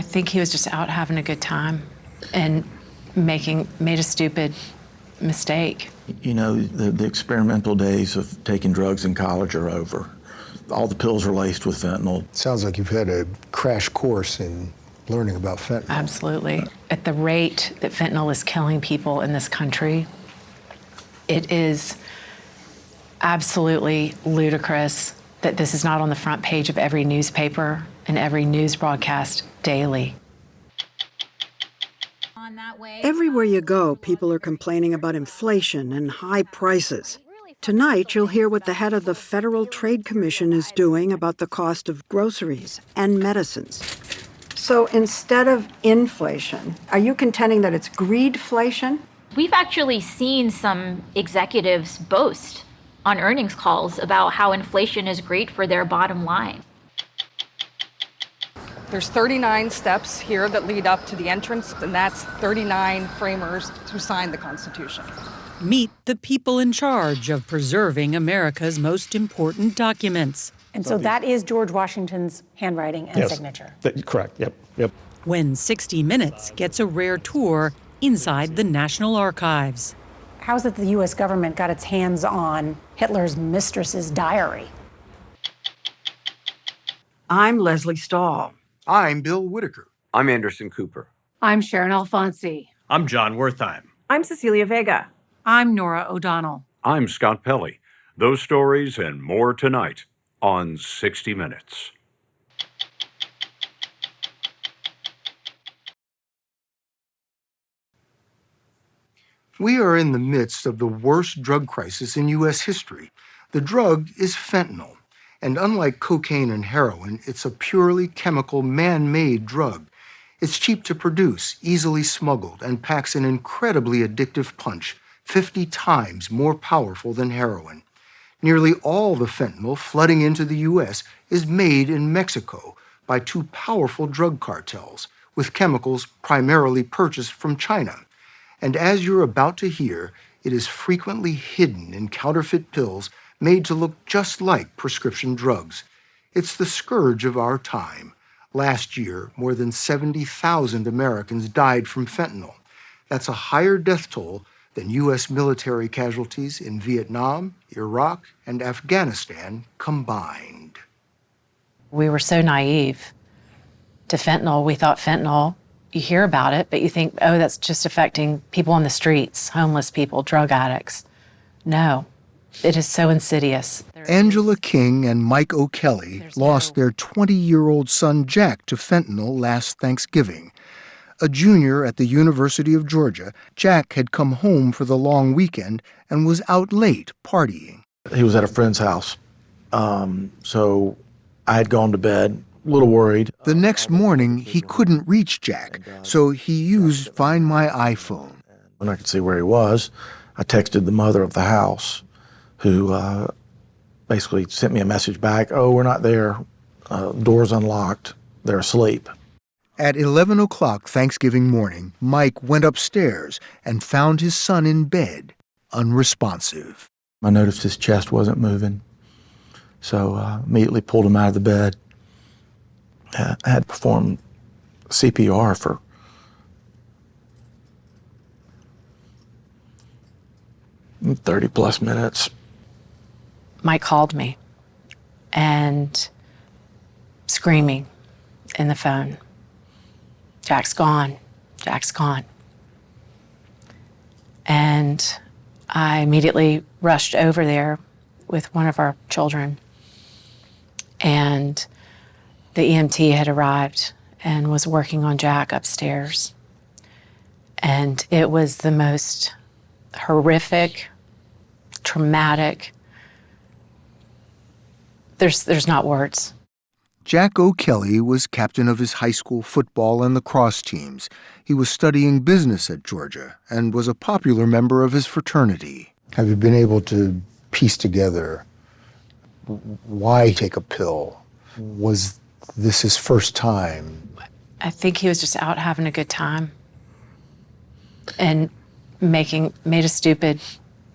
I think he was just out having a good time and made a stupid mistake. You know, the experimental days of taking drugs in college are over. All the pills are laced with fentanyl. Sounds like you've had a crash course in learning about fentanyl. Absolutely. At the rate that fentanyl is killing people in this country, it is absolutely ludicrous that this is not on the front page of every newspaper and every news broadcast daily. Everywhere you go, people are complaining about inflation and high prices. Tonight, you'll hear what the head of the Federal Trade Commission is doing about the cost of groceries and medicines. So instead of inflation, are you contending that it's greedflation? We've actually seen some executives boast on earnings calls about how inflation is great for their bottom line. There's 39 steps here that lead up to the entrance, and that's 39 framers who signed the Constitution. Meet the people in charge of preserving America's most important documents. And so that is George Washington's handwriting and signature. Correct, yep. When 60 Minutes gets a rare tour inside the National Archives. How's it the U.S. government got its hands on Hitler's mistress's diary? I'm Leslie Stahl. I'm Bill Whitaker. I'm Anderson Cooper. I'm Sharon Alfonsi. I'm John Wertheim. I'm Cecilia Vega. I'm Nora O'Donnell. I'm Scott Pelley. Those stories and more tonight on 60 Minutes. We are in the midst of the worst drug crisis in U.S. history. The drug is fentanyl. And unlike cocaine and heroin, it's a purely chemical, man-made drug. It's cheap to produce, easily smuggled, and packs an incredibly addictive punch, 50 times more powerful than heroin. Nearly all the fentanyl flooding into the U.S. is made in Mexico by two powerful drug cartels, with chemicals primarily purchased from China. And as you're about to hear, it is frequently hidden in counterfeit pills made to look just like prescription drugs. It's the scourge of our time. Last year, more than 70,000 Americans died from fentanyl. That's a higher death toll than U.S. military casualties in Vietnam, Iraq, and Afghanistan combined. We were so naive to fentanyl. We thought fentanyl, you hear about it, but you think, oh, that's just affecting people on the streets, homeless people, drug addicts. No. It is so insidious. Angela King and Mike O'Kelly lost their 20-year-old son Jack to fentanyl last Thanksgiving. A junior at the University of Georgia, Jack had come home for the long weekend and was out late partying. He was at a friend's house, so I had gone to bed, a little worried. The next morning, he couldn't reach Jack, so he used Find My iPhone. When I could see where he was, I texted the mother of the house, who basically sent me a message back, oh, we're not there, door's unlocked, they're asleep. At 11 o'clock Thanksgiving morning, Mike went upstairs and found his son in bed, unresponsive. I noticed his chest wasn't moving, so immediately pulled him out of the bed. I had performed CPR for 30-plus minutes. Mike called me and screaming in the phone, Jack's gone, Jack's gone. And I immediately rushed over there with one of our children, and the EMT had arrived and was working on Jack upstairs. And it was the most horrific, traumatic, there's not words. Jack O'Kelly was captain of his high school football and lacrosse teams. He was studying business at Georgia and was a popular member of his fraternity. Have you been able to piece together why take a pill? Was this his first time? I think he was just out having a good time and made a stupid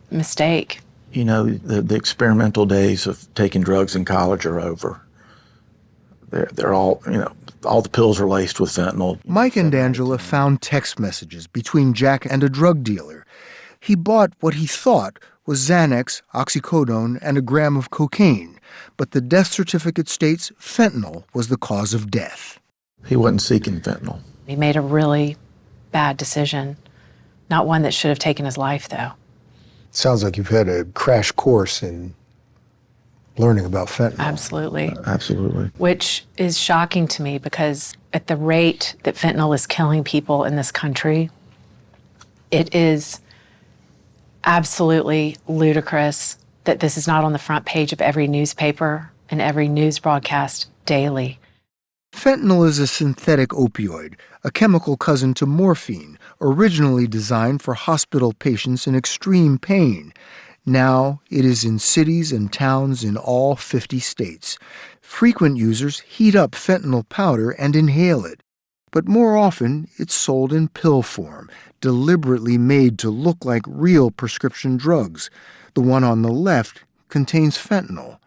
mistake. You know, the experimental days of taking drugs in college are over. They're all, All the pills are laced with fentanyl. Mike and Angela found text messages between Jack and a drug dealer. He bought what he thought was Xanax, oxycodone, and a gram of cocaine, but the death certificate states fentanyl was the cause of death. He wasn't seeking fentanyl. He made a really bad decision, not one that should have taken his life, though. Sounds like you've had a crash course in learning about fentanyl. Absolutely. Absolutely. Which is shocking to me because at the rate that fentanyl is killing people in this country, it is absolutely ludicrous that this is not on the front page of every newspaper and every news broadcast daily. Fentanyl is a synthetic opioid, a chemical cousin to morphine, originally designed for hospital patients in extreme pain. Now it is in cities and towns in all 50 states. Frequent users heat up fentanyl powder and inhale it. But more often, it's sold in pill form, deliberately made to look like real prescription drugs. The one on the left contains fentanyl.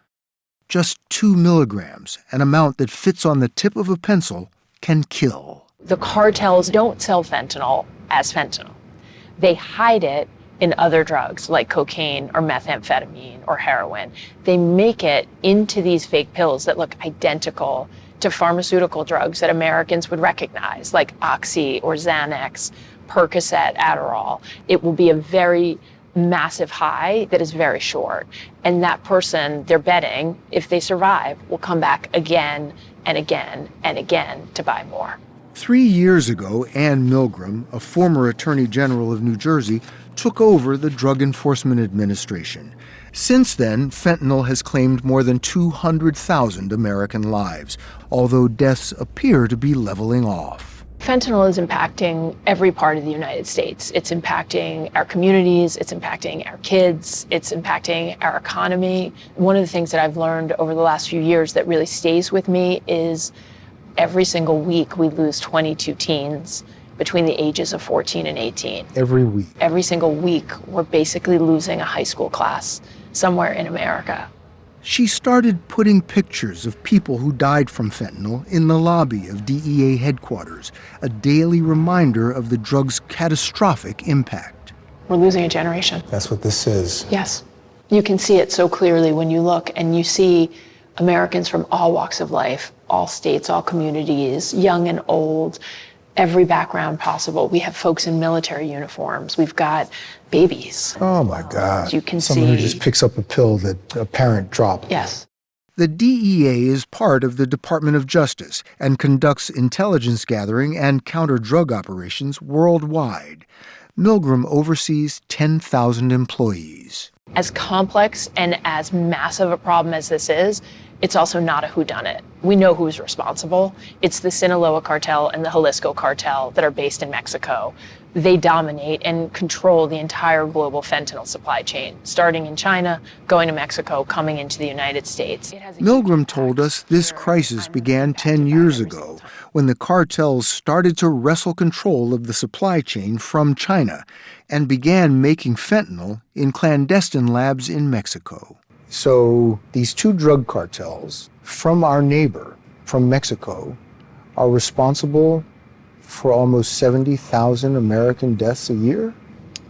Just 2 milligrams, an amount that fits on the tip of a pencil, can kill. The cartels don't sell fentanyl as fentanyl. They hide it in other drugs like cocaine or methamphetamine or heroin. They make it into these fake pills that look identical to pharmaceutical drugs that Americans would recognize, like Oxy or Xanax, Percocet, Adderall. It will be a very massive high that is very short. And that person, they're betting, if they survive, will come back again and again and again to buy more. 3 years ago, Ann Milgram, a former Attorney General of New Jersey, took over the Drug Enforcement Administration. Since then, fentanyl has claimed more than 200,000 American lives, although deaths appear to be leveling off. Fentanyl is impacting every part of the United States. It's impacting our communities, it's impacting our kids, it's impacting our economy. One of the things that I've learned over the last few years that really stays with me is every single week we lose 22 teens between the ages of 14 and 18. Every week? Every single week, we're basically losing a high school class somewhere in America. She started putting pictures of people who died from fentanyl in the lobby of DEA headquarters, a daily reminder of the drug's catastrophic impact. We're losing a generation. That's what this is. Yes. You can see it so clearly when you look and you see Americans from all walks of life, all states, all communities, young and old, every background possible. We have folks in military uniforms. We've got babies. Oh my God. You can Someone see. who just picks up a pill that a parent dropped. Yes. The DEA is part of the Department of Justice and conducts intelligence gathering and counter-drug operations worldwide. Milgram oversees 10,000 employees. As complex and as massive a problem as this is, it's also not a whodunit. We know who's responsible. It's the Sinaloa cartel and the Jalisco cartel that are based in Mexico. They dominate and control the entire global fentanyl supply chain, starting in China, going to Mexico, coming into the United States. Milgram told us this crisis began 10 years ago when the cartels started to wrestle control of the supply chain from China and began making fentanyl in clandestine labs in Mexico. So these two drug cartels from our neighbor, from Mexico, are responsible for almost 70,000 American deaths a year?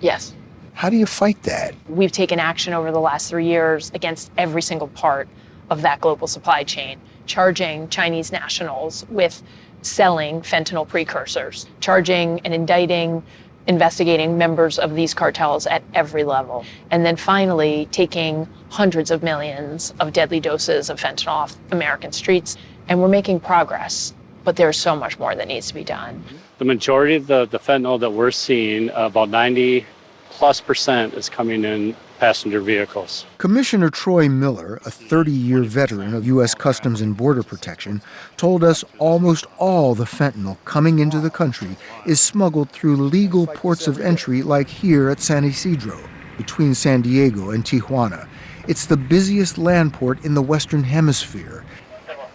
Yes. How do you fight that? We've taken action over the last 3 years against every single part of that global supply chain, charging Chinese nationals with selling fentanyl precursors, charging and indicting, investigating members of these cartels at every level, and then finally taking hundreds of millions of deadly doses of fentanyl off American streets. And we're making progress, but there's so much more that needs to be done. The majority of the fentanyl that we're seeing, about 90+% is coming in passenger vehicles. Commissioner Troy Miller, a 30-year veteran of U.S. Customs and Border Protection, told us almost all the fentanyl coming into the country is smuggled through legal ports of entry like here at San Isidro, between San Diego and Tijuana. It's the busiest land port in the Western Hemisphere.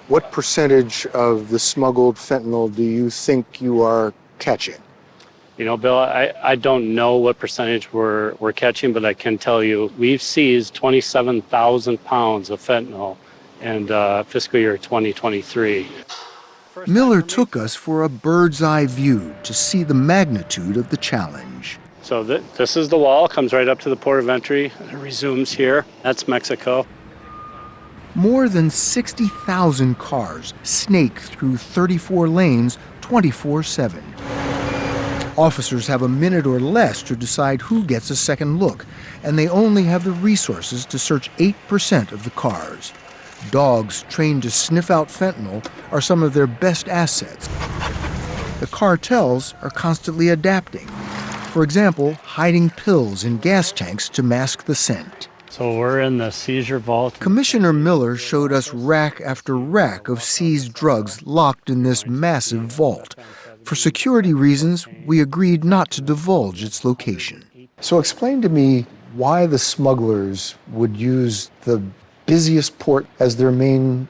What percentage of the smuggled fentanyl do you think you are catching? You know, Bill, I don't know what percentage we're catching, but I can tell you we've seized 27,000 pounds of fentanyl in fiscal year 2023. Miller took us for a bird's-eye view to see the magnitude of the challenge. So this is the wall, comes right up to the port of entry, and it resumes here. That's Mexico. More than 60,000 cars snake through 34 lanes 24/7. Officers have a minute or less to decide who gets a second look, and they only have the resources to search 8% of the cars. Dogs trained to sniff out fentanyl are some of their best assets. The cartels are constantly adapting. For example, hiding pills in gas tanks to mask the scent. So we're in the seizure vault. Commissioner Miller showed us rack after rack of seized drugs locked in this massive vault. For security reasons, we agreed not to divulge its location. So explain to me why the smugglers would use the busiest port as their main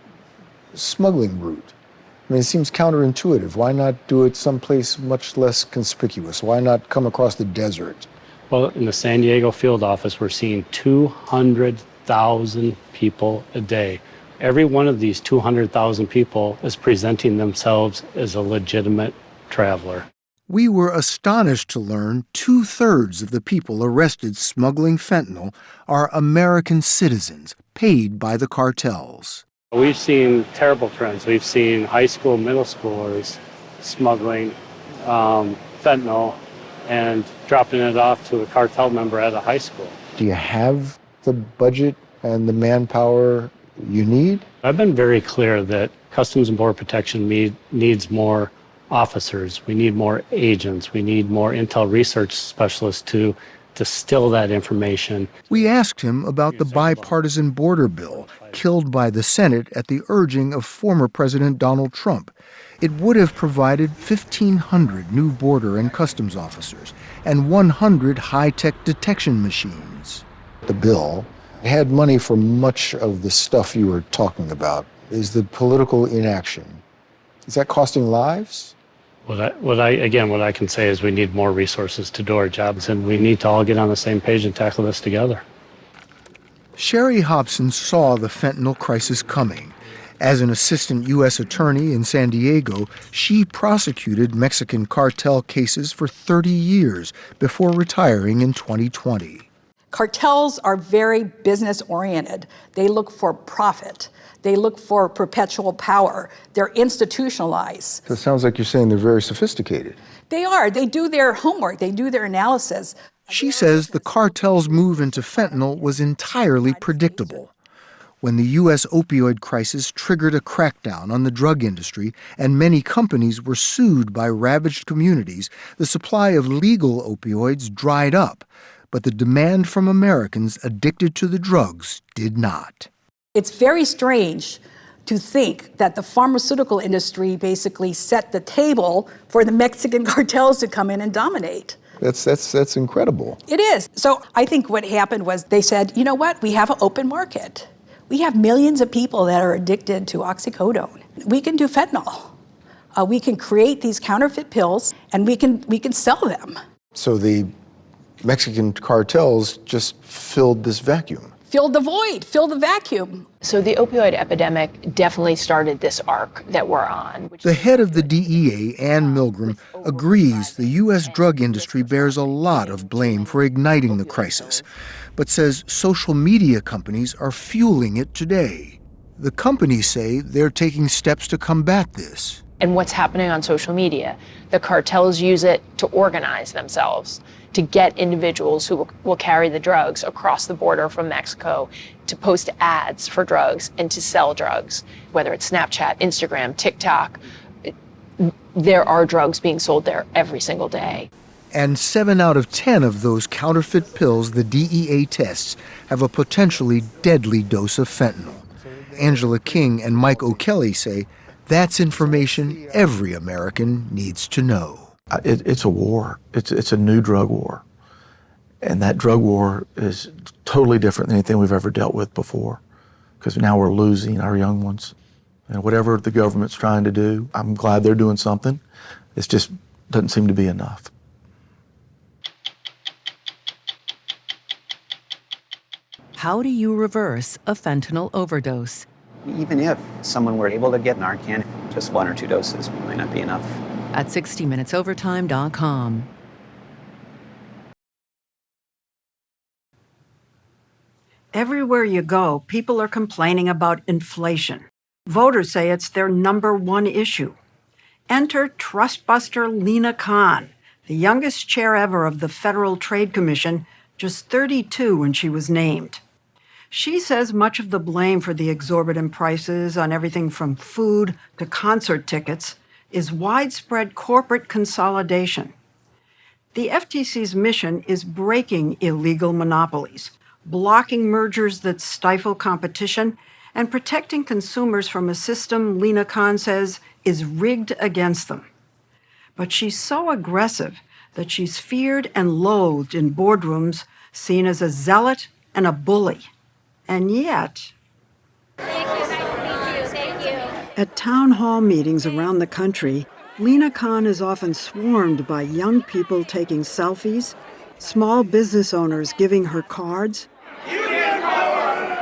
smuggling route. I mean, it seems counterintuitive. Why not do it someplace much less conspicuous? Why not come across the desert? Well, in the San Diego field office, we're seeing 200,000 people a day. Every one of these 200,000 people is presenting themselves as a legitimate traveler. We were astonished to learn 2/3 of the people arrested smuggling fentanyl are American citizens paid by the cartels. We've seen terrible trends. We've seen high school, middle schoolers smuggling fentanyl and dropping it off to a cartel member at a high school. Do you have the budget and the manpower you need? I've been very clear that Customs and Border Protection needs more officers. We need more agents. We need more intel research specialists to distill that information. We asked him about the bipartisan border bill killed by the Senate at the urging of former President Donald Trump. It would have provided 1,500 new border and customs officers and 100 high-tech detection machines. The bill had money for much of the stuff you were talking about. Is the political inaction, is that costing lives? What I can say is we need more resources to do our jobs, and we need to all get on the same page and tackle this together. Sherry Hobson saw the fentanyl crisis coming. As an assistant U.S. attorney in San Diego, she prosecuted Mexican cartel cases for 30 years before retiring in 2020. Cartels are very business-oriented. They look for profit. They look for perpetual power. They're institutionalized. So it sounds like you're saying they're very sophisticated. They are. They do their homework. They do their analysis. She says the cartel's move into fentanyl was entirely predictable. When the U.S. opioid crisis triggered a crackdown on the drug industry and many companies were sued by ravaged communities, the supply of legal opioids dried up, but the demand from Americans addicted to the drugs did not. It's very strange to think that the pharmaceutical industry basically set the table for the Mexican cartels to come in and dominate. That's incredible. It is. So I think what happened was they said, you know what, we have an open market. We have millions of people that are addicted to oxycodone. We can do fentanyl. We can create these counterfeit pills and we can sell them. So the Mexican cartels just filled this vacuum. Fill the void, fill the vacuum. So the opioid epidemic definitely started this arc that we're on. The head of the DEA, Ann Milgram, agrees the U.S. drug industry bears a lot of blame for igniting the crisis, but says social media companies are fueling it today. The companies say they're taking steps to combat this. And what's happening on social media? The cartels use it to organize themselves, to get individuals who will carry the drugs across the border from Mexico, to post ads for drugs and to sell drugs, whether it's Snapchat, Instagram, TikTok. There are drugs being sold there every single day. And 7 out of 10 of those counterfeit pills the DEA tests have a potentially deadly dose of fentanyl. Angela King and Mike O'Kelly say that's information every American needs to know. It's a war. It's a new drug war. And that drug war is totally different than anything we've ever dealt with before, because now we're losing our young ones. And whatever the government's trying to do, I'm glad they're doing something. It just doesn't seem to be enough. How do you reverse a fentanyl overdose? Even if someone were able to get Narcan, just 1 or 2 doses might not be enough. At 60minutesovertime.com. Everywhere you go, people are complaining about inflation. Voters say it's their #1 issue. Enter Trustbuster Lina Khan, the youngest chair ever of the Federal Trade Commission, just 32 when she was named. She says much of the blame for the exorbitant prices on everything from food to concert tickets is widespread corporate consolidation. The FTC's mission is breaking illegal monopolies, blocking mergers that stifle competition, and protecting consumers from a system Lina Khan says is rigged against them. But she's so aggressive that she's feared and loathed in boardrooms, seen as a zealot and a bully. And yet, at town hall meetings around the country, Lina Khan is often swarmed by young people taking selfies, small business owners giving her cards,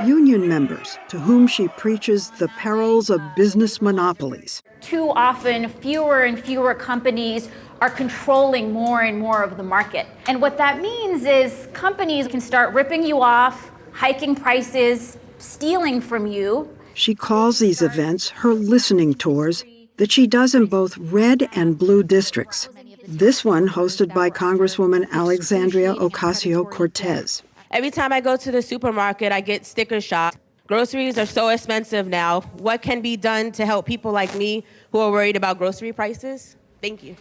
union members to whom she preaches the perils of business monopolies. Too often, fewer and fewer companies are controlling more and more of the market. And what that means is companies can start ripping you off, hiking prices, stealing from you. She calls these events her listening tours that she does in both red and blue districts. This one hosted by Congresswoman Alexandria Ocasio-Cortez. Every time I go to the supermarket, I get sticker shock. Groceries are so expensive now. What can be done to help people like me who are worried about grocery prices? Thank you.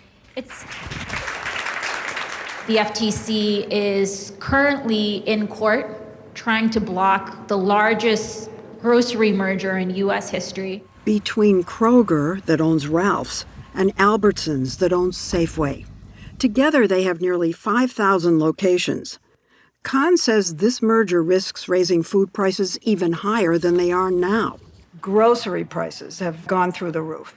The FTC is currently in court trying to block the largest grocery merger in U.S. history. Between Kroger, that owns Ralph's, and Albertsons, that owns Safeway. Together, they have nearly 5,000 locations. Khan says this merger risks raising food prices even higher than they are now. Grocery prices have gone through the roof.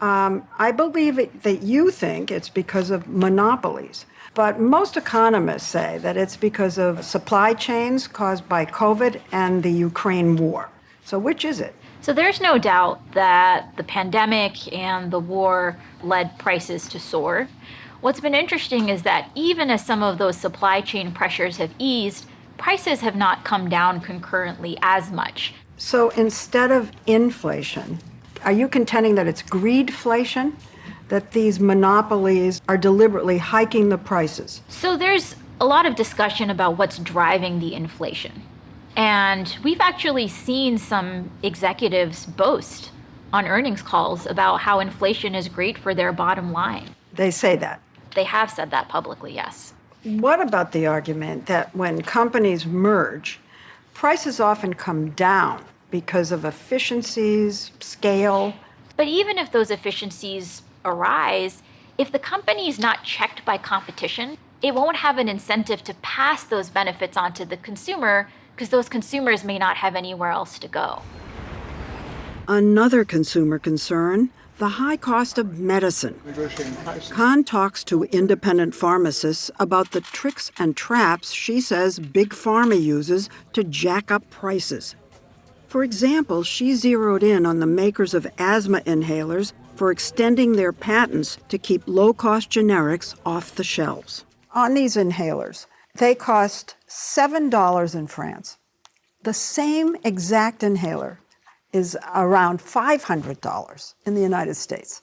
I believe that you think it's because of monopolies, but most economists say that it's because of supply chains caused by COVID and the Ukraine war. So which is it? So there's no doubt that the pandemic and the war led prices to soar. What's been interesting is that even as some of those supply chain pressures have eased, prices have not come down concurrently as much. So instead of inflation, are you contending that it's greedflation? That these monopolies are deliberately hiking the prices? So there's a lot of discussion about what's driving the inflation. And we've actually seen some executives boast on earnings calls about how inflation is great for their bottom line. They say that. They have said that publicly, yes. What about the argument that when companies merge, prices often come down because of efficiencies, scale? But even if those efficiencies arise, if the company is not checked by competition, it won't have an incentive to pass those benefits on to the consumer because those consumers may not have anywhere else to go. Another consumer concern, the high cost of medicine. Khan talks to independent pharmacists about the tricks and traps she says Big Pharma uses to jack up prices. For example, she zeroed in on the makers of asthma inhalers for extending their patents to keep low-cost generics off the shelves. On these inhalers, they cost $7 in France. The same exact inhaler is around $500 in the United States.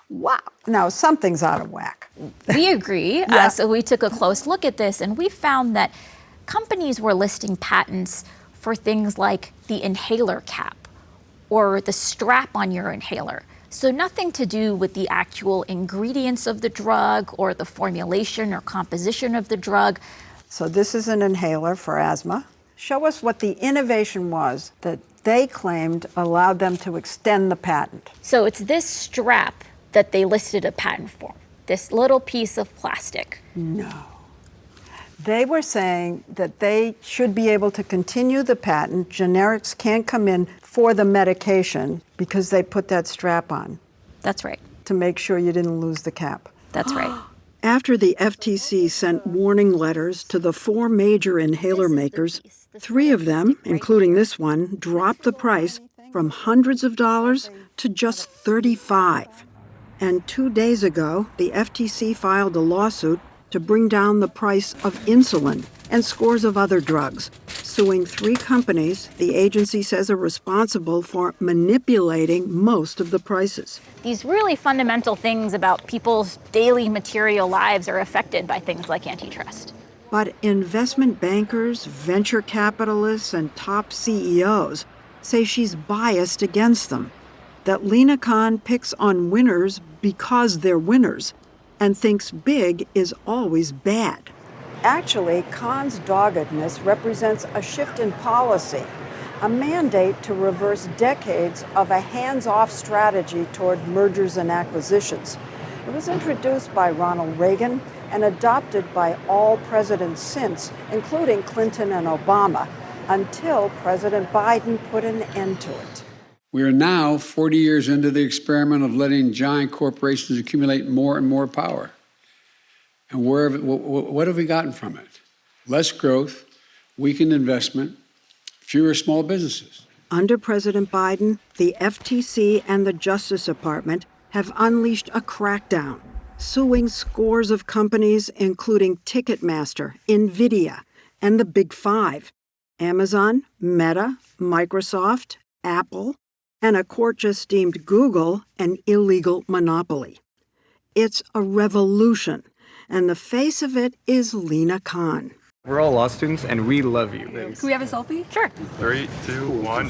Wow. Now, something's out of whack. We agree. Yeah. So we took a close look at this, and we found that companies were listing patents for things like the inhaler cap or the strap on your inhaler. So nothing to do with the actual ingredients of the drug or the formulation or composition of the drug. So this is an inhaler for asthma. Show us what the innovation was that they claimed allowed them to extend the patent. So it's this strap that they listed a patent for, this little piece of plastic. No. They were saying that they should be able to continue the patent. Generics can't come in for the medication because they put that strap on. That's right. To make sure you didn't lose the cap. That's right. After the FTC sent warning letters to the 4 major inhaler makers, 3 of them, including this one, dropped the price from hundreds of dollars to just $35. And 2 days ago, the FTC filed a lawsuit to bring down the price of insulin and scores of other drugs, suing 3 companies the agency says are responsible for manipulating most of the prices. These really fundamental things about people's daily material lives are affected by things like antitrust. But investment bankers, venture capitalists, and top CEOs say she's biased against them, that Lina Khan picks on winners because they're winners and thinks big is always bad. Actually, Khan's doggedness represents a shift in policy, a mandate to reverse decades of a hands-off strategy toward mergers and acquisitions. It was introduced by Ronald Reagan and adopted by all presidents since, including Clinton and Obama, until President Biden put an end to it. We are now 40 years into the experiment of letting giant corporations accumulate more and more power. And what have we gotten from it? Less growth, weakened investment, fewer small businesses. Under President Biden, the FTC and the Justice Department have unleashed a crackdown, suing scores of companies, including Ticketmaster, NVIDIA, and the Big Five: Amazon, Meta, Microsoft, Apple, and a court just deemed Google an illegal monopoly. It's a revolution, and the face of it is Lina Khan. We're all law students, and we love you. Can we have a selfie? Sure. 3, 2, 1.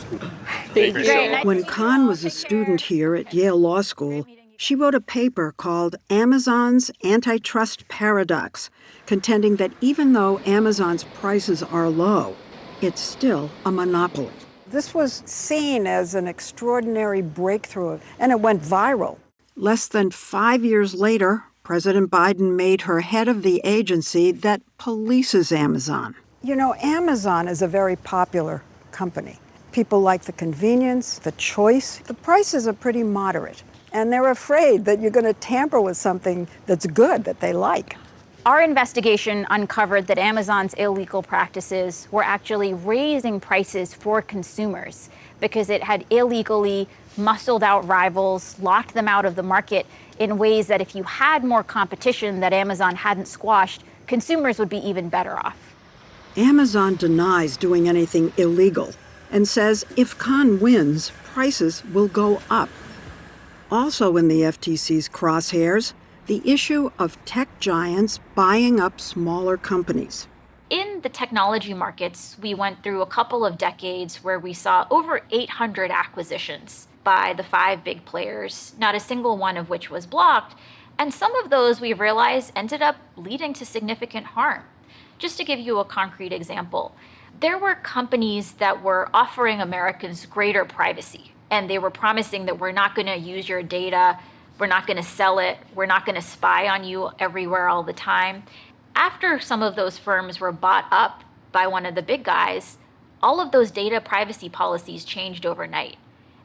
Thank you. When Khan was a student here at Yale Law School, she wrote a paper called Amazon's Antitrust Paradox, contending that even though Amazon's prices are low, it's still a monopoly. This was seen as an extraordinary breakthrough, and it went viral. Less than 5 years later, President Biden made her head of the agency that polices Amazon. You know, Amazon is a very popular company. People like the convenience, the choice. The prices are pretty moderate, and they're afraid that you're going to tamper with something that's good, that they like. Our investigation uncovered that Amazon's illegal practices were actually raising prices for consumers because it had illegally muscled out rivals, locked them out of the market in ways that if you had more competition that Amazon hadn't squashed, consumers would be even better off. Amazon denies doing anything illegal and says if Khan wins, prices will go up. Also in the FTC's crosshairs, the issue of tech giants buying up smaller companies. In the technology markets, we went through a couple of decades where we saw over 800 acquisitions by the 5 big players, not a single one of which was blocked, and some of those we realized ended up leading to significant harm. Just to give you a concrete example, there were companies that were offering Americans greater privacy, and they were promising that we're not going to use your data, we're not going to sell it, we're not going to spy on you everywhere all the time. After some of those firms were bought up by one of the big guys, all of those data privacy policies changed overnight.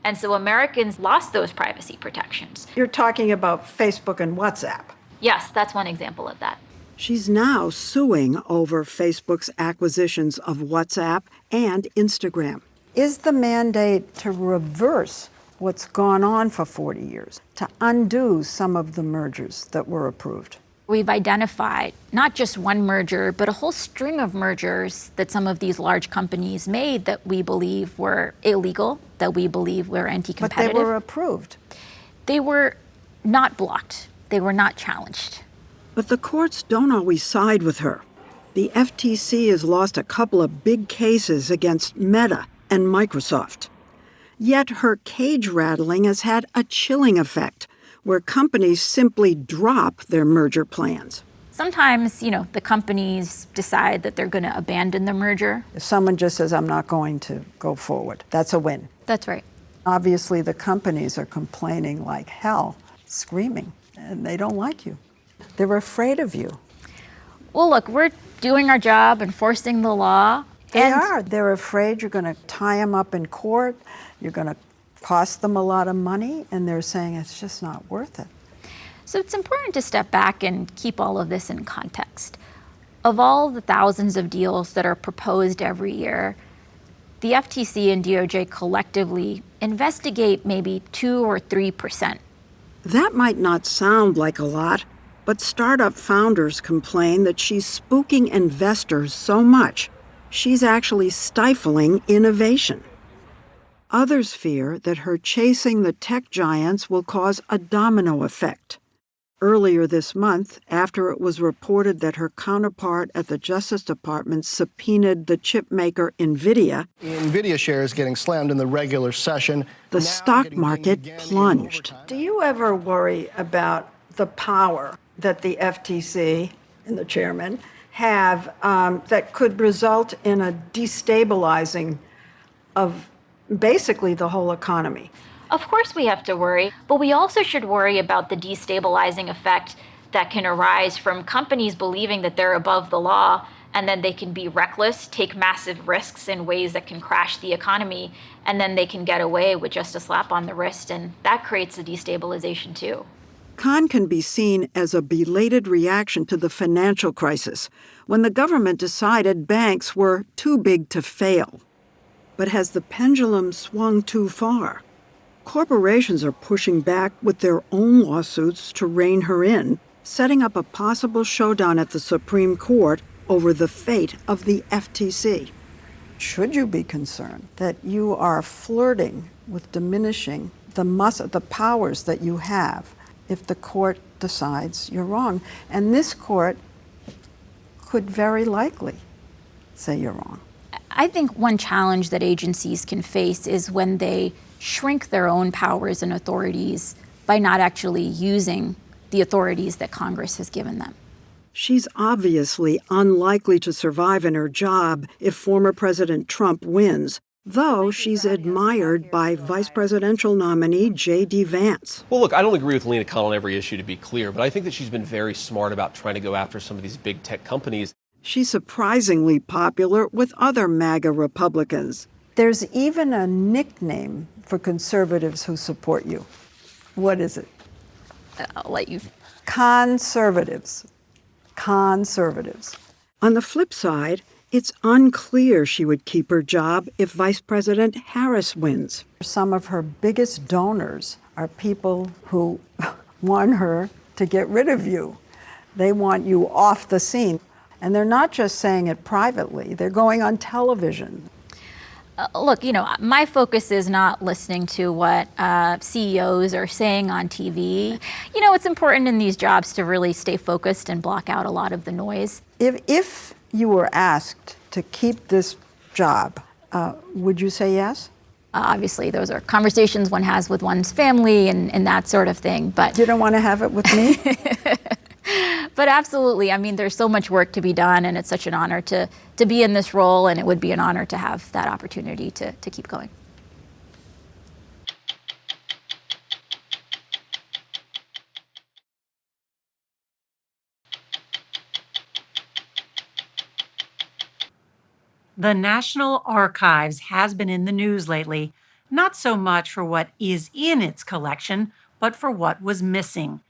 And so Americans lost those privacy protections. You're talking about Facebook and WhatsApp. Yes, that's one example of that. She's now suing over Facebook's acquisitions of WhatsApp and Instagram. Is the mandate to reverse what's gone on for 40 years, to undo some of the mergers that were approved? We've identified not just one merger, but a whole string of mergers that some of these large companies made that we believe were illegal, that we believe were anti-competitive. But they were approved. They were not blocked. They were not challenged. But the courts don't always side with her. The FTC has lost a couple of big cases against Meta and Microsoft. Yet her cage rattling has had a chilling effect, where companies simply drop their merger plans. Sometimes, the companies decide that they're going to abandon the merger. If someone just says, I'm not going to go forward, that's a win. That's right. Obviously, the companies are complaining like hell, screaming, and they don't like you. They're afraid of you. Well, look, we're doing our job enforcing the law. They are. They're afraid you're going to tie them up in court. You're going to cost them a lot of money, and they're saying it's just not worth it. So it's important to step back and keep all of this in context. Of all the thousands of deals that are proposed every year, the FTC and DOJ collectively investigate maybe 2 or 3%. That might not sound like a lot, but startup founders complain that she's spooking investors so much, she's actually stifling innovation. Others fear that her chasing the tech giants will cause a domino effect. Earlier this month, after it was reported that her counterpart at the Justice Department subpoenaed the chip maker NVIDIA, the NVIDIA shares getting slammed in the regular session. The stock market plunged. Do you ever worry about the power that the FTC and the chairman have that could result in a destabilizing of basically the whole economy? Of course we have to worry, but we also should worry about the destabilizing effect that can arise from companies believing that they're above the law, and then they can be reckless, take massive risks in ways that can crash the economy, and then they can get away with just a slap on the wrist, and that creates a destabilization too. Con can be seen as a belated reaction to the financial crisis, when the government decided banks were too big to fail. But has the pendulum swung too far? Corporations are pushing back with their own lawsuits to rein her in, setting up a possible showdown at the Supreme Court over the fate of the FTC. Should you be concerned that you are flirting with diminishing the powers that you have if the court decides you're wrong? And this court could very likely say you're wrong. I think one challenge that agencies can face is when they shrink their own powers and authorities by not actually using the authorities that Congress has given them. She's obviously unlikely to survive in her job if former President Trump wins, though she's admired by Vice Presidential nominee J.D. Vance. Well, look, I don't agree with Lina Khan on every issue, to be clear, but I think that she's been very smart about trying to go after some of these big tech companies. She's surprisingly popular with other MAGA Republicans. There's even a nickname for conservatives who support you. What is it? I'll let you. Conservatives. Conservatives. On the flip side, it's unclear she would keep her job if Vice President Harris wins. Some of her biggest donors are people who want her to get rid of you. They want you off the scene. And they're not just saying it privately, they're going on television. Look, my focus is not listening to what CEOs are saying on TV. It's important in these jobs to really stay focused and block out a lot of the noise. If you were asked to keep this job, would you say yes? Obviously, those are conversations one has with one's family and that sort of thing. But you don't want to have it with me? But absolutely, there's so much work to be done, and it's such an honor to be in this role, and it would be an honor to have that opportunity to keep going. The National Archives has been in the news lately, not so much for what is in its collection, but for what was missing.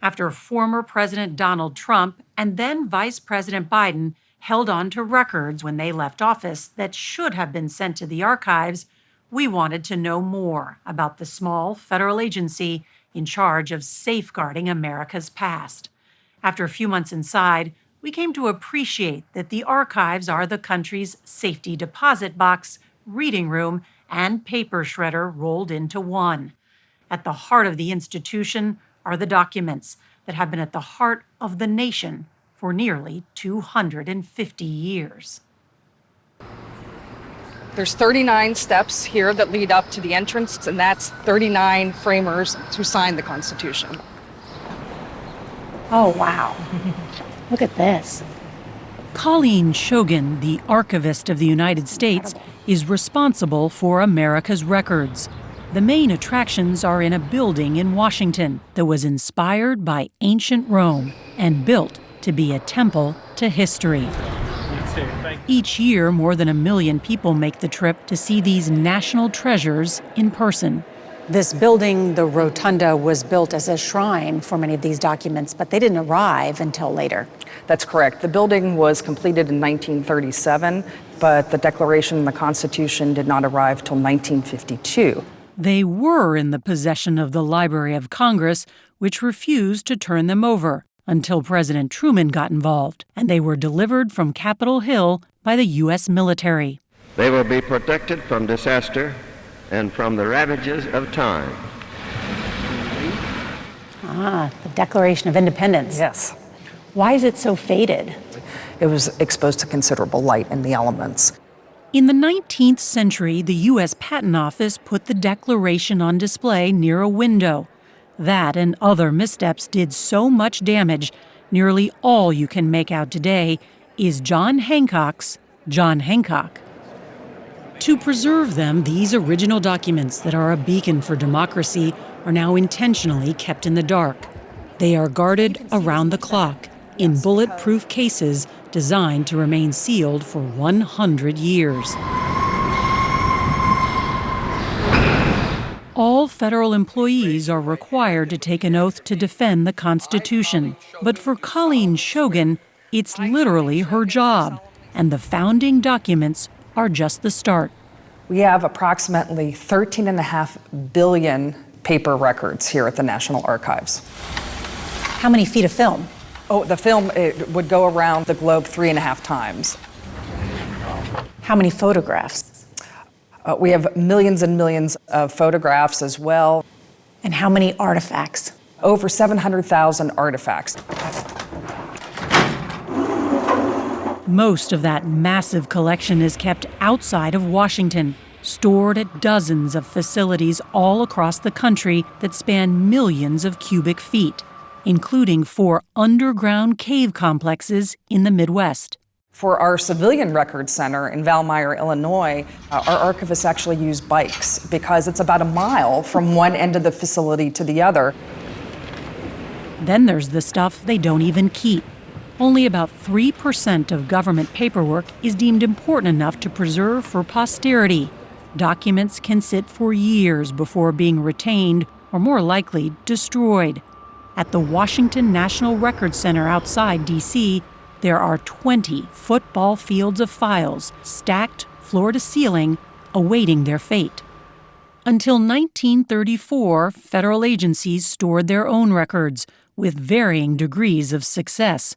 After former President Donald Trump and then Vice President Biden held on to records when they left office that should have been sent to the archives, we wanted to know more about the small federal agency in charge of safeguarding America's past. After a few months inside, we came to appreciate that the archives are the country's safety deposit box, reading room, and paper shredder rolled into one. At the heart of the institution are the documents that have been at the heart of the nation for nearly 250 years. There's 39 steps here that lead up to the entrance, and that's 39 framers who signed the Constitution. Oh, wow. Look at this. Colleen Shogun, the archivist of the United States, is responsible for America's records. The main attractions are in a building in Washington that was inspired by ancient Rome and built to be a temple to history. Each year, more than 1 million people make the trip to see these national treasures in person. This building, the rotunda, was built as a shrine for many of these documents, but they didn't arrive until later. That's correct. The building was completed in 1937. but the Declaration and the Constitution did not arrive till 1952. They were in the possession of the Library of Congress, which refused to turn them over until President Truman got involved, and they were delivered from Capitol Hill by the U.S. military. They will be protected from disaster and from the ravages of time. Ah, the Declaration of Independence. Yes. Why is it so faded? It was exposed to considerable light in the elements. In the 19th century, the U.S. Patent Office put the Declaration on display near a window. That and other missteps did so much damage, nearly all you can make out today is John Hancock's John Hancock. To preserve them, these original documents that are a beacon for democracy are now intentionally kept in the dark. They are guarded around the clock in bulletproof cases designed to remain sealed for 100 years. All federal employees are required to take an oath to defend the Constitution. But for Colleen Shogun, it's literally her job, and the founding documents are just the start. We have approximately 13.5 billion paper records here at the National Archives. How many feet of film? Oh, the film it would go around the globe 3.5 times. How many photographs? We have millions and millions of photographs as well. And how many artifacts? Over 700,000 artifacts. Most of that massive collection is kept outside of Washington, stored at dozens of facilities all across the country that span millions of cubic feet, including 4 underground cave complexes in the Midwest. For our civilian records center in Valmeyer, Illinois, our archivists actually use bikes because it's about a mile from one end of the facility to the other. Then there's the stuff they don't even keep. Only about 3% of government paperwork is deemed important enough to preserve for posterity. Documents can sit for years before being retained or, more likely, destroyed. At the Washington National Records Center outside D.C., there are 20 football fields of files stacked floor to ceiling, awaiting their fate. Until 1934, federal agencies stored their own records, with varying degrees of success.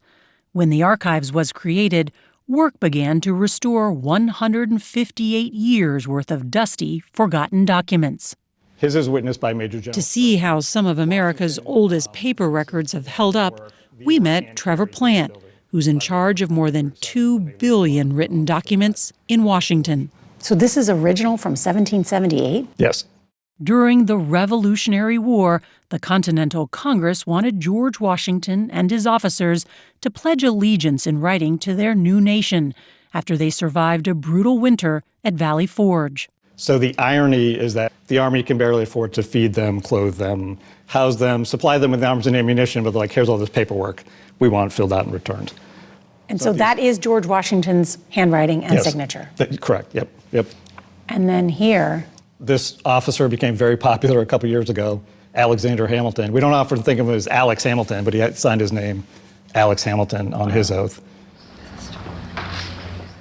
When the archives was created, work began to restore 158 years' worth of dusty, forgotten documents. His is witnessed by Major General. To see how some of America's oldest paper records have held up, we met Trevor Plant, who's in charge of more than 2 billion written documents in Washington. So this is original from 1778? Yes. During the Revolutionary War, the Continental Congress wanted George Washington and his officers to pledge allegiance in writing to their new nation after they survived a brutal winter at Valley Forge. So the irony is that the Army can barely afford to feed them, clothe them, house them, supply them with arms and ammunition, but they're like, here's all this paperwork we want filled out and returned. And so that is George Washington's handwriting and Yes. signature. Correct, yep. And then here, This officer became very popular a couple years ago, Alexander Hamilton. We don't often think of him as Alex Hamilton, but he had signed his name, Alex Hamilton, on his oath.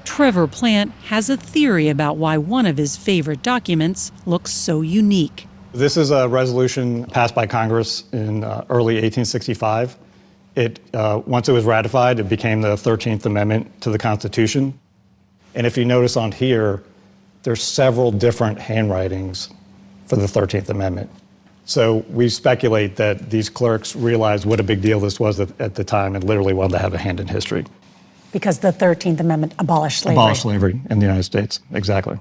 Trevor Plant has a theory about why one of his favorite documents looks so unique. This is a resolution passed by Congress in early 1865. Once it was ratified, it became the 13th Amendment to the Constitution. And if you notice on here, there's several different handwritings for the 13th Amendment. So we speculate that these clerks realized what a big deal this was at the time and literally wanted to have a hand in history. because the 13th Amendment abolished slavery. Abolished slavery in the United States, exactly.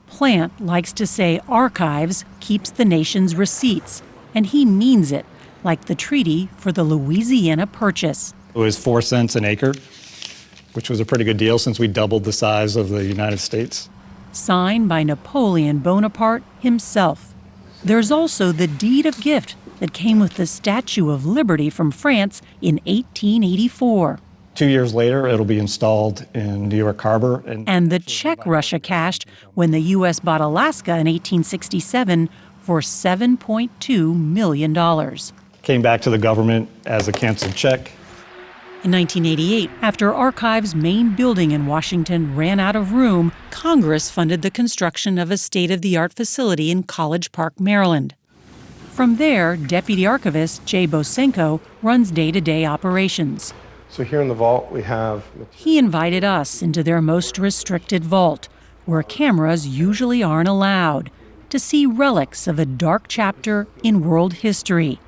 Plant likes to say archives keeps the nation's receipts, and he means it, like the treaty for the Louisiana Purchase. It was 4 cents an acre, which was a pretty good deal since we doubled the size of the United States. Signed by Napoleon Bonaparte himself. There's also the deed of gift that came with the Statue of Liberty from France in 1884. 2 years later, it'll be installed in New York Harbor. And the check Russia cashed when the U.S. bought Alaska in 1867 for $7.2 million. Came back to the government as a canceled check. In 1988, after Archives' main building in Washington ran out of room, Congress funded the construction of a state-of-the-art facility in College Park, Maryland. From there, Deputy Archivist Jay Bosenko runs day-to-day operations. So here in the vault, we have... He invited us into their most restricted vault, where cameras usually aren't allowed, to see relics of a dark chapter in world history,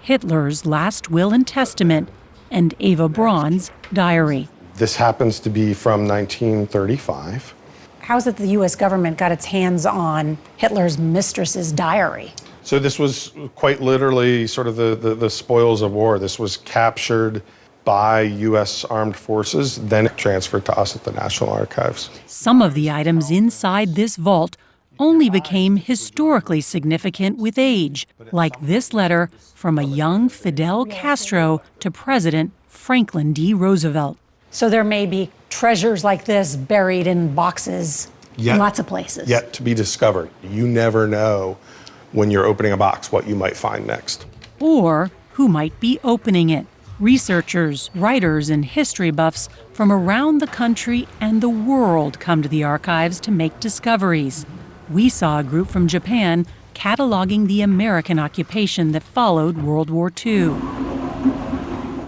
Hitler's last will and testament, and Eva Braun's diary. This happens to be from 1935. How is it the U.S. government got its hands on Hitler's mistress's diary? So this was quite literally sort of the spoils of war. This was captured by U.S. armed forces, then transferred to us at the National Archives. Some of the items inside this vault only became historically significant with age, like this letter from a young Fidel Castro to President Franklin D. Roosevelt. So there may be treasures like this buried in boxes in lots of places. Yet to be discovered. You never know when you're opening a box what you might find next. Or who might be opening it. Researchers, writers, and history buffs from around the country and the world come to the archives to make discoveries. We saw a group from Japan cataloging the American occupation that followed World War II.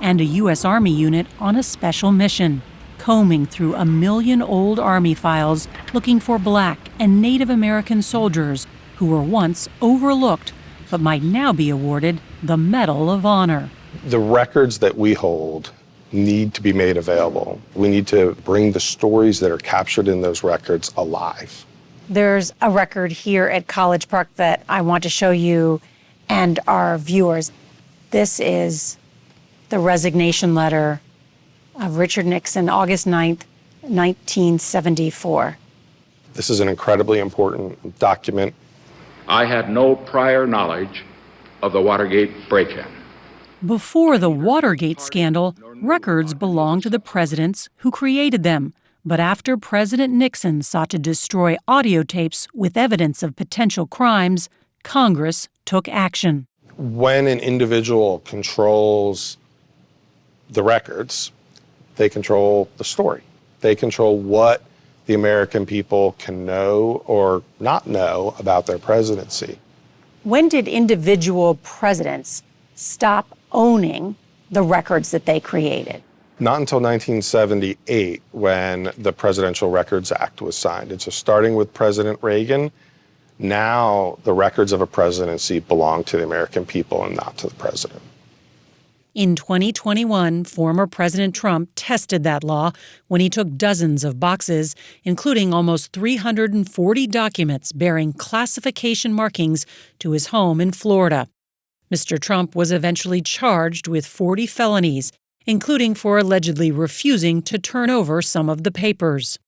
And a U.S. Army unit on a special mission, combing through 1 million old Army files looking for Black and Native American soldiers who were once overlooked but might now be awarded the Medal of Honor. The records that we hold need to be made available. We need to bring the stories that are captured in those records alive. There's a record here at College Park that I want to show you and our viewers. This is the resignation letter of Richard Nixon, August 9th, 1974. This is an incredibly important document. I had no prior knowledge of the Watergate break-in. Before the Watergate scandal, records belonged to the presidents who created them. But after President Nixon sought to destroy audio tapes with evidence of potential crimes, Congress took action. When an individual controls the records, they control the story. They control what the American people can know or not know about their presidency. When did individual presidents stop owning the records that they created? Not until 1978, when the Presidential Records Act was signed. And so starting with President Reagan, now the records of a presidency belong to the American people and not to the president. In 2021, former President Trump tested that law when he took dozens of boxes, including almost 340 documents bearing classification markings, to his home in Florida. Mr. Trump was eventually charged with 40 felonies, including for allegedly refusing to turn over some of the papers.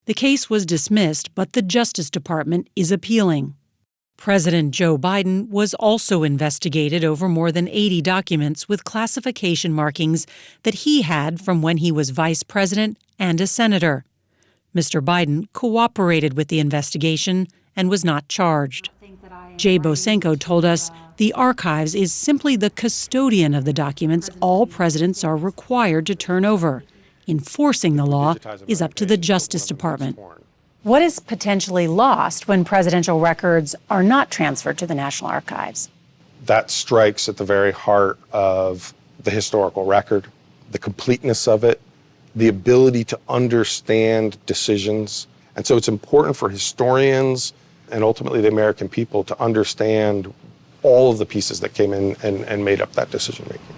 The case was dismissed, but the Justice Department is appealing. President Joe Biden was also investigated over more than 80 documents with classification markings that he had from when he was vice president and a senator. Mr. Biden cooperated with the investigation and was not charged. Jay Bosenko told us the archives is simply the custodian of the documents all presidents are required to turn over. Enforcing the law is up to the Justice Department. What is potentially lost when presidential records are not transferred to the National Archives? That strikes at the very heart of the historical record, the completeness of it, the ability to understand decisions. And so it's important for historians and ultimately the American people to understand all of the pieces that came in and made up that decision-making.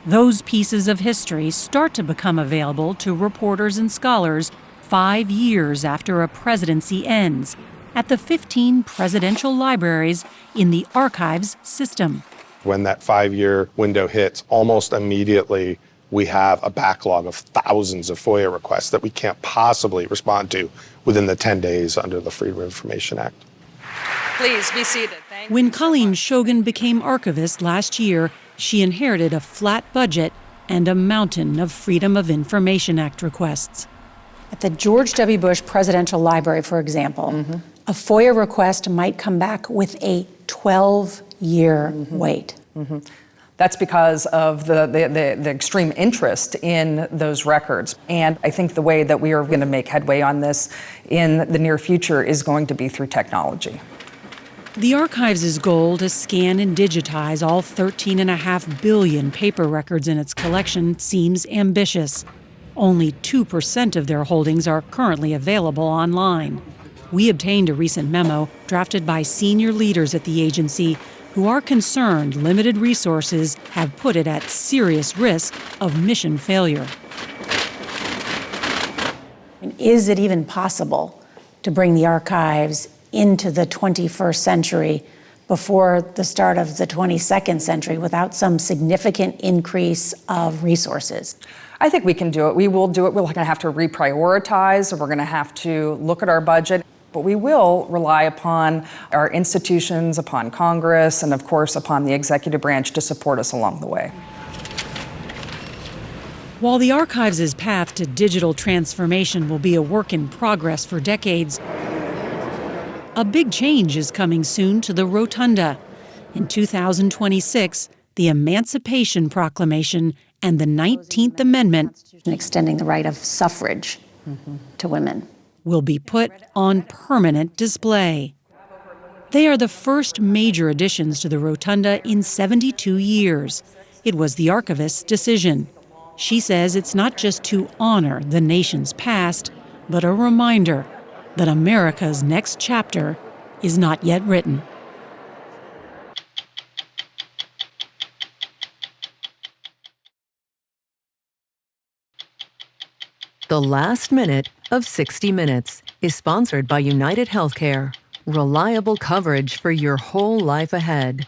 Those pieces of history start to become available to reporters and scholars 5 years after a presidency ends, at the 15 presidential libraries in the archives system. When that 5-year window hits, almost immediately we have a backlog of thousands of FOIA requests that we can't possibly respond to within the 10 days under the Freedom of Information Act. Please be seated. When Colleen Shogun became archivist last year, she inherited a flat budget and a mountain of Freedom of Information Act requests. At the George W. Bush Presidential Library, for example, a FOIA request might come back with a 12-year wait. That's because of the extreme interest in those records. And I think the way that we are going to make headway on this in the near future is going to be through technology. The Archives' goal to scan and digitize all 13.5 billion paper records in its collection seems ambitious. Only 2% of their holdings are currently available online. We obtained a recent memo drafted by senior leaders at the agency who are concerned limited resources have put it at serious risk of mission failure. And is it even possible to bring the archives into the 21st century before the start of the 22nd century without some significant increase of resources? I think we can do it. We will do it. We're going to have to reprioritize, or we're going to have to look at our budget. But we will rely upon our institutions, upon Congress, and of course upon the executive branch to support us along the way. While the Archives' path to digital transformation will be a work in progress for decades, a big change is coming soon to the Rotunda. In 2026, the Emancipation Proclamation and the 19th Amendment, extending the right of suffrage to women, will be put on permanent display. They are the first major additions to the Rotunda in 72 years. It was the archivist's decision. She says it's not just to honor the nation's past, but a reminder that America's next chapter is not yet written. The last minute of 60 Minutes is sponsored by United Healthcare. Reliable coverage for your whole life ahead.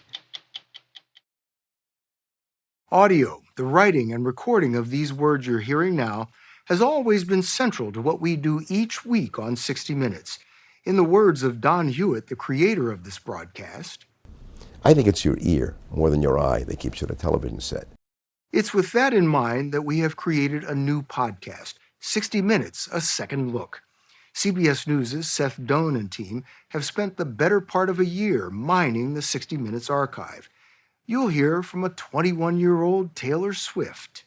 Audio, the writing and recording of these words you're hearing now, has always been central to what we do each week on 60 Minutes. In the words of Don Hewitt, the creator of this broadcast, I think it's your ear more than your eye that keeps you at a television set. It's with that in mind that we have created a new podcast, 60 Minutes, A Second Look. CBS News' Seth Doan and team have spent the better part of a year mining the 60 Minutes archive. You'll hear from a 21-year-old Taylor Swift.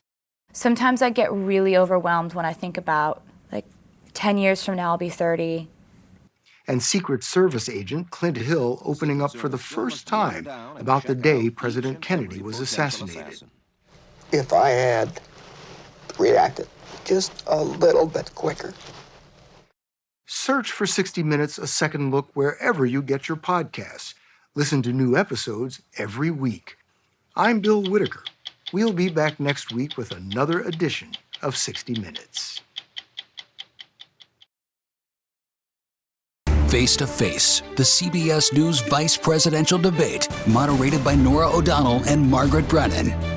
Sometimes I get really overwhelmed when I think about, 10 years from now I'll be 30. And Secret Service agent Clint Hill opening up for the first time about the day President Kennedy was assassinated. If I had reacted just a little bit quicker. Search for 60 Minutes, A Second Look wherever you get your podcasts. Listen to new episodes every week. I'm Bill Whitaker. We'll be back next week with another edition of 60 Minutes. Face to Face, the CBS News Vice Presidential Debate, moderated by Norah O'Donnell and Margaret Brennan.